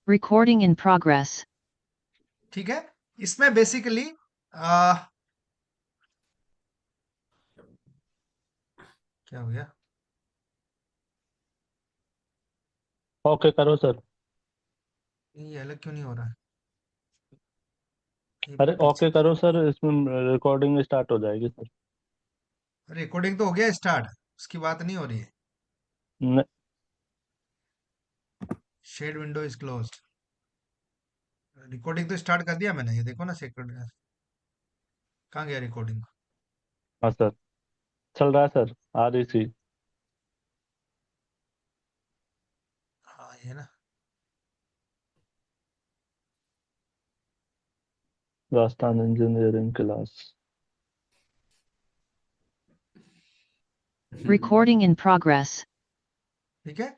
Recording in progress. ठीक है। इसमें बेसिकली क्या हो गया? ओके करो सर। ये अलग क्यों नहीं हो रहा है? ये अरे पीछे ओके करो सर, इसमें रिकॉर्डिंग स्टार्ट हो जाएगी सर। रिकॉर्डिंग तो हो गया स्टार्ट, उसकी बात नहीं हो रही है। न, shade window is closed. Recording तो स्टार्ट कर दिया मैंने, ये देखो ना सेकंड। कहाँ गया रिकॉर्डिंग? हाँ सर, चल रहा है सर, आ रही थी। हाँ ये ना। Rajasthan engineering class. Recording in progress. ठीक है।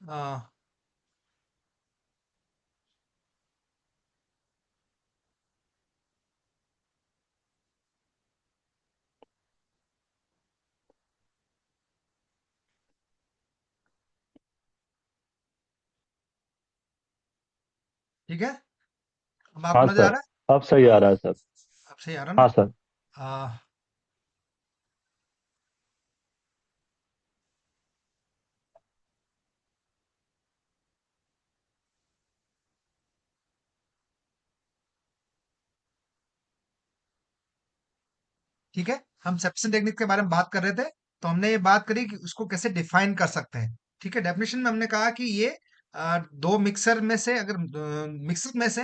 आ, ठीक है। अब आपको हाँ नजर आ सर, रहा अब सही है? आ रहा है सर। अब सही आ रहा हाँ ना? सर। आ, ठीक है। हम सेप्शन टेक्निक के बारे में बात कर रहे थे, तो हमने ये बात करी कि उसको कैसे डिफाइन कर सकते हैं। ठीक है, डेफिनेशन में हमने कहा कि ये दो मिक्सर में से, अगर मिक्सर में से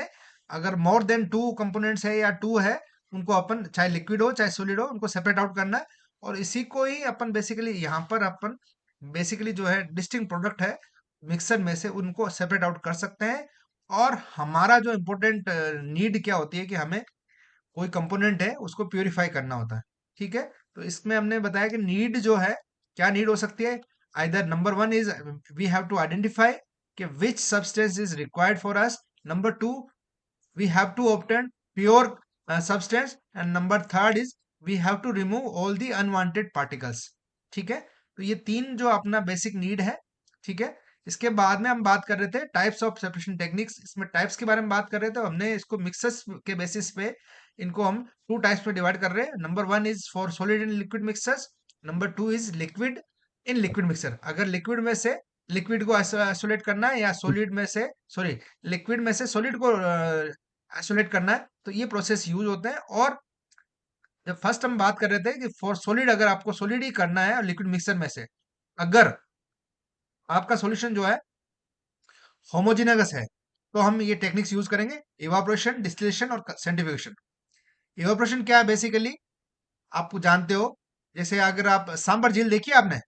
अगर मोर देन टू कंपोनेंट्स है या टू है, उनको अपन चाहे लिक्विड हो चाहे सॉलिड हो, उनको सेपरेट आउट करना है। और इसी को ही अपन बेसिकली यहाँ पर अपन बेसिकली जो है डिस्टिंक्ट प्रोडक्ट है मिक्सर में से, उनको सेपरेट आउट कर सकते हैं। और हमारा जो इम्पोर्टेंट नीड क्या होती है कि हमें कोई कंपोनेंट है उसको प्यूरिफाई करना होता है। ठीक है, तो इसमें हमने बताया कि नीड जो है, क्या नीड हो सकती है? Either number one is we have to identify कि which substance is required for us. Number two, we have to obtain pure substance, and number third is we have to remove all the unwanted particles। ठीक है, तो ये तीन जो अपना basic need है। ठीक है, इसके बाद में हम बात कर रहे थे टाइप्स ऑफ सेपरेशन टेक्निक्स। इसमें टाइप्स के बारे में बात कर रहे थे, तो हमने इसको मिक्सर्स के बेसिस पे इनको हम टू टाइप्स में डिवाइड कर रहे हैं। Number one is for solid and liquid mixers, number two is liquid in liquid mixer. अगर लिक्विड में से लिक्विड को आइसोलेट करना है, या सॉलिड में से, सॉरी, लिक्विड में से सॉलिड को आइसोलेट करना है, तो ये प्रोसेस यूज होते हैं। और जब फर्स्ट हम बात कर रहे थे कि फॉर सॉलिड, अगर आपको सॉलिड ही करना है और लिक्विड मिक्सर में से अगर आपका सॉल्यूशन जो है होमोजेनस है, तो हम ये टेक्निक्स यूज करेंगे: इवापोरेशन, डिस्टिलेशन और सेंट्रीफ्यूगेशन। इवापोरेशन क्या है? बेसिकली आप जानते हो, जैसे अगर आप सांबर झील देखिए, आपने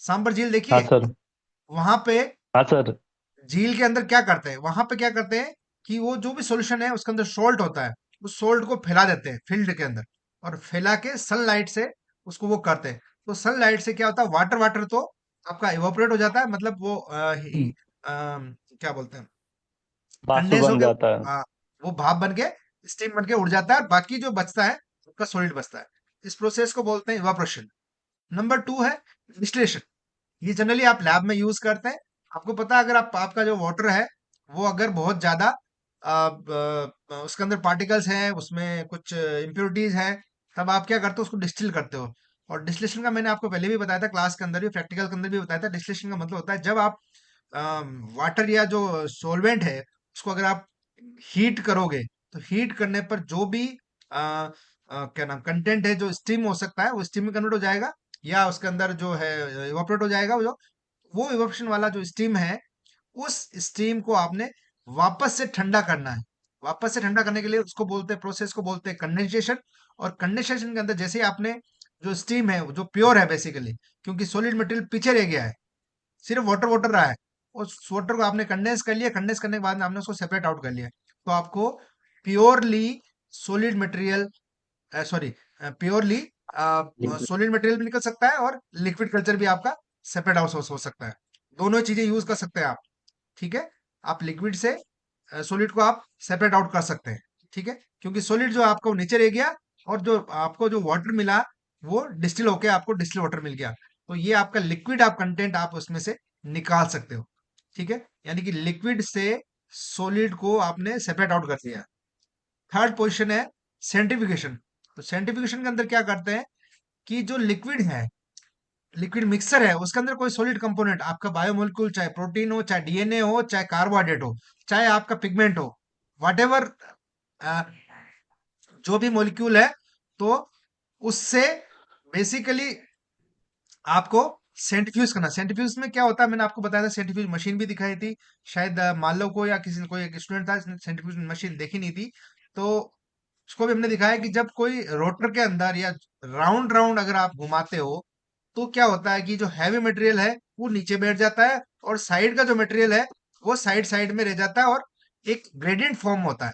सांबर झील हाँ देखिए, सर। वहां पे हाँ सर। झील के अंदर क्या करते हैं, वहां पे क्या करते हैं कि वो जो भी सॉल्यूशन है उसके अंदर सोल्ट होता है, उस सोल्ट को फैला देते हैं फील्ड के अंदर, और फैला के सनलाइट से उसको वो करते हैं। तो सनलाइट से क्या होता है, वाटर वाटर तो आपका इवापोरेट हो जाता है, मतलब वो क्या बोलते हैं, बाष्प कंडेंस बन होके जाता है। वो भाप बन के, स्टीम बन के उड़ जाता है, और बाकी जो बचता है उसका सॉलिड बचता है। इस प्रोसेस को बोलते हैं इवापोरेशन। नंबर टू है डिस्टिलेशन। ये जनरली आप लैब में यूज करते हैं। आपको पता है, अगर आपका जो वाटर है वो अगर बहुत ज्यादा उसके अंदर पार्टिकल्स हैं, उसमें कुछ इम्प्योरिटीज हैं, तब आप क्या करते हो, उसको डिस्टिल करते हो। और डिस्टिलेशन का मैंने आपको पहले भी बताया था, क्लास के अंदर भी, प्रैक्टिकल के अंदर भी बताया था। डिस्टिलेशन का मतलब होता है जब आप वाटर या जो सॉल्वेंट है उसको अगर आप हीट करोगे, तो हीट करने पर जो भी क्या नाम कंटेंट है, जो स्टीम हो सकता है, वो स्टीम में कन्वर्ट हो जाएगा, या उसके अंदर जो है इवापोरेट हो जाएगा। वो इवोप्शन वाला जो स्टीम है, उस स्टीम को आपने वापस से ठंडा करना है। वापस से ठंडा करने के लिए उसको बोलते हैं, प्रोसेस को बोलते हैं कंडेंसेशन। और कंडेंसेशन के अंदर जैसे ही आपने जो स्टीम है, जो प्योर है बेसिकली, क्योंकि सॉलिड मटेरियल पीछे रह गया है, सिर्फ वाटर वाटर रहा है, उस वाटर को आपने कंडेंस कर लिया। कंडेंस करने के बाद में आपने उसको सेपरेट आउट कर लिया, तो आपको purely solid material, sorry, purely solid material भी निकल सकता है, और लिक्विड कल्चर भी आपका सेपरेट आउट हो सकता है। दोनों चीजें यूज कर सकते हैं आप। ठीक है, आप लिक्विड से सॉलिड को आप सेपरेट आउट कर सकते हैं। ठीक है, क्योंकि सॉलिड जो आपको नीचे रह गया, और जो आपको जो वाटर मिला वो डिस्टिल होके आपको डिस्टिल वाटर मिल गया, तो ये आपका लिक्विड आप कंटेंट आप उसमें से निकाल सकते हो। ठीक है, यानी कि लिक्विड से सॉलिड को आपने सेपरेट आउट कर दिया। थर्ड पोजीशन है सेंट्रीफ्यूगेशन। तो सेंट्रीफ्यूगेशन के अंदर क्या करते हैं कि जो लिक्विड है, लिक्विड मिक्सर है, उसके अंदर कोई सॉलिड कंपोनेंट आपका बायोमोलिक्यूल, चाहे प्रोटीन हो, चाहे डीएनए हो, चाहे कार्बोहाइड्रेट हो, चाहे आपका पिगमेंट हो, वट एवर, जो भी मॉलिक्यूल है, तो उससे बेसिकली आपको सेंट्रीफ्यूज करना। सेंट्रीफ्यूज में क्या होता है, मैंने आपको बताया था, सेंट्रीफ्यूज मशीन भी दिखाई थी, शायद मान लो को या किसी ने, कोई एक स्टूडेंट था जिसने सेंट्रीफ्यूज मशीन देखी नहीं थी, तो उसको भी हमने दिखाया कि जब कोई रोटर के अंदर या राउंड राउंड अगर आप घुमाते हो, तो क्या होता है कि जो हैवी मटेरियल है वो नीचे बैठ जाता है, और साइड का जो मटेरियल है वो साइड साइड में रह जाता है, और एक ग्रेडियंट फॉर्म होता है।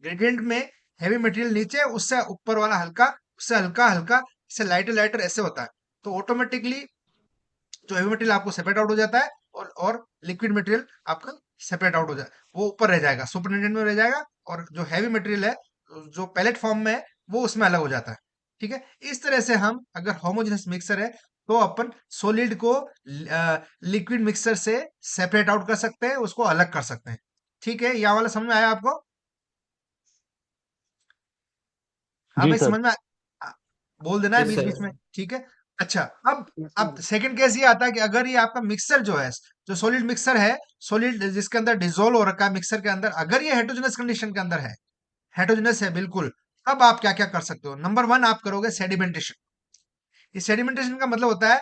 ग्रेडियंट में हैवी मटेरियल नीचे, उससे ऊपर वाला हल्का, उससे हल्का हल्का, इससे लाइटर लाइटर ऐसे होता है। तो ऑटोमेटिकली जो हैवी मटेरियल आपको सेपरेट आउट हो जाता है, और लिक्विड मटेरियल आपका सेपरेट आउट हो जाए, वो ऊपर रह जाएगा, सुपरनेटेंट में रह जाएगा, और जो हैवी मटेरियल है जो पैलेट फॉर्म में है वो उसमें अलग हो जाता है। ठीक है, इस तरह से हम अगर होमोजेनस मिक्सर है तो अपन सॉलिड को लिक्विड मिक्सर से सेपरेट आउट कर सकते हैं, उसको अलग कर सकते हैं। ठीक है, यह वाला समझ में आया आपको? हाँ जी भाई, सर। समझ में बोल देना है यस बीच सर। बीच में। ठीक है, अच्छा, अब सेकंड केस ये आता है कि अगर ये आपका मिक्सर जो है, जो सॉलिड मिक्सर है, सॉलिड जिसके अंदर डिजोल्व हो रखा है मिक्सर के अंदर, अगर ये हेटेरोजेनस कंडीशन के अंदर है, हेटेरोजेनस है बिल्कुल, तब आप क्या क्या कर सकते हो? नंबर वन, आप करोगे सेडिमेंटेशन। इस सेडिमेंटेशन का मतलब होता है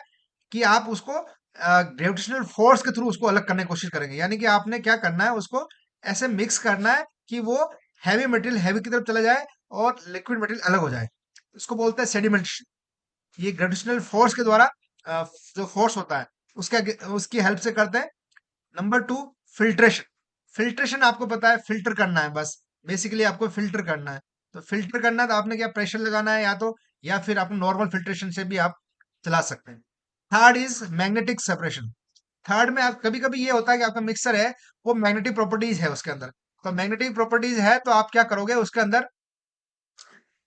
कि आप उसको ग्रेविटेशनल फोर्स के थ्रू उसको अलग करने की कोशिश करेंगे। यानी कि आपने क्या करना है, उसको ऐसे मिक्स करना है कि वो हैवी मटेरियल हैवी की तरफ चला जाए और लिक्विड मटेरियल अलग हो जाए। इसको बोलते हैं सेडिमेंटेशन। ये ग्रेविटेशनल फोर्स के द्वारा जो फोर्स होता है उसकी हेल्प से करते हैं। Number two, filtration. फिल्ट्रेशन आपको पता है, फिल्टर करना है बस, बेसिकली आपको फिल्टर करना है। तो फिल्टर करना है तो आपने क्या, प्रेशर लगाना है, या फिर आप नॉर्मल फिल्ट्रेशन से भी आप चला सकते हैं। Third is magnetic separation. Third में आप, कभी कभी ये होता है कि आपका मिक्सर है वो मैग्नेटिक प्रॉपर्टीज है उसके अंदर, तो मैग्नेटिक प्रॉपर्टीज है तो आप क्या करोगे, उसके अंदर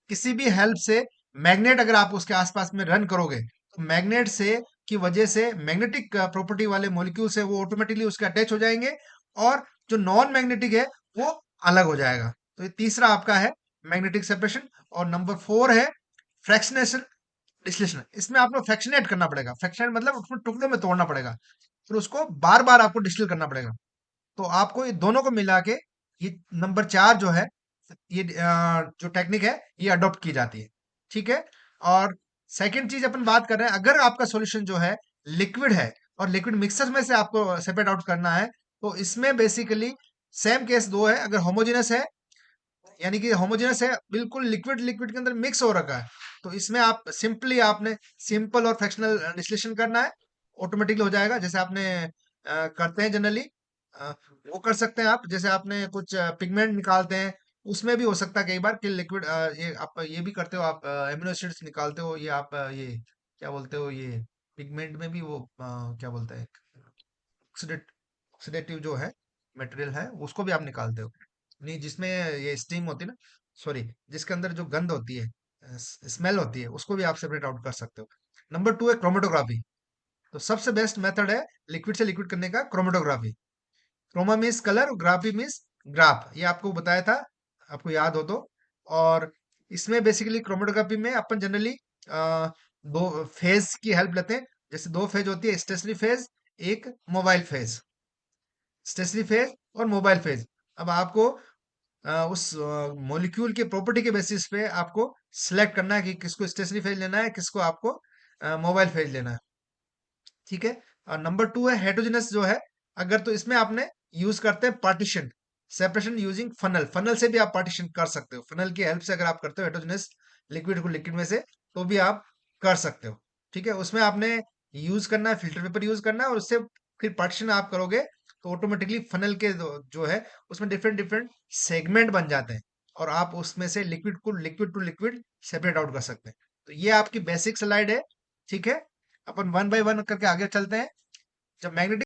किसी भी हेल्प से मैग्नेट अगर आप उसके आसपास में रन करोगे, तो मैग्नेट से की वजह से मैग्नेटिक प्रॉपर्टी वाले मॉलिक्यूल्स है वो ऑटोमेटिकली उसके अटैच हो जाएंगे, और जो नॉन मैग्नेटिक है वो अलग हो जाएगा। तो ये तीसरा आपका है मैग्नेटिक सेपरेशन। और नंबर फोर है फ्रैक्शनेशन डिस्लेशन। इसमें आपको फ्रैक्शनेट करना पड़ेगा, फ्रैक्शनेट मतलब उसको टुकड़ों में तोड़ना पड़ेगा, फिर उसको बार बार आपको डिस्टिल करना पड़ेगा। तो आपको ये दोनों को मिला के, ये नंबर चार जो है, ये जो टेक्निक है ये अडॉप्ट की जाती है। ठीक है, और सेकंड चीज अपन बात कर रहे हैं, अगर आपका सॉल्यूशन जो है लिक्विड है और लिक्विड मिक्सर में से आपको सेपरेट आउट करना है, तो इसमें बेसिकली सेम केस दो है। अगर होमोजेनस है, यानी कि होमोजेनस है, बिल्कुल लिक्विड लिक्विड के अंदर मिक्स हो रखा है, तो इसमें आप सिंपली आपने सिंपल और फ्रैक्शनल डिस्टिलेशन करना है, ऑटोमेटिकली हो जाएगा, जैसे आपने करते हैं जनरली। वो कर सकते हैं आप, जैसे आपने कुछ पिगमेंट निकालते हैं, उसमें भी हो सकता है कई बार कि लिक्विड, ये आप ये भी करते हो, आप एमिनो एसिड्स निकालते हो, ये आप ये क्या बोलते हो, ये पिगमेंट में भी वो क्या बोलते हैं, ऑक्सीडेटिव जो है मटेरियल है उसको भी आप निकालते हो। नहीं, जिसमें ये स्टीम होती है ना, सॉरी, जिसके अंदर जो गंध होती है, स्मेल होती है, उसको भी आप सेपरेट आउट कर सकते हो। नंबर टू है क्रोमेटोग्राफी। तो सबसे बेस्ट मेथड है लिक्विड से लिक्विड करने का, chromatography. Chroma means colour, graphy means graph, ये आपको बताया था, आपको याद हो तो। और इसमें बेसिकली क्रोमेटोग्राफी में अपन जनरली दो फेज की हेल्प लेते हैं। जैसे दो फेज होती है, स्टेशनरी फेज, एक मोबाइल फेज। स्टेशनरी फेज और मोबाइल फेज। अब आपको उस मॉलिक्यूल के प्रॉपर्टी के बेसिस पे आपको सिलेक्ट करना है कि किसको स्टेशनरी फेज लेना है, किसको आपको मोबाइल फेज लेना है। ठीक है, और नंबर टू है हेटेरोजेनस जो है, अगर तो इसमें आपने यूज करते हैं partition, separation using funnel. Funnel से भी आप पार्टीशन कर सकते हो, फनल की हेल्प से अगर आप करते हो हेटेरोजेनस लिक्विड को लिक्विड में से, तो भी आप कर सकते हो। ठीक है, उसमें आपने यूज करना है, फिल्टर पेपर यूज करना है, और उससे फिर पार्टीशन आप करोगे तो ऑटोमेटिकली फनल के जो है उसमें डिफरेंट डिफरेंट सेगमेंट बन जाते हैं, और आप उसमें से लिक्विड को liquid to liquid separate out कर सकते हैं। तो ये आपकी बेसिक स्लाइड है। ठीक है, अपन वन बाय वन करके आगे चलते हैं। जब मैग्नेटिक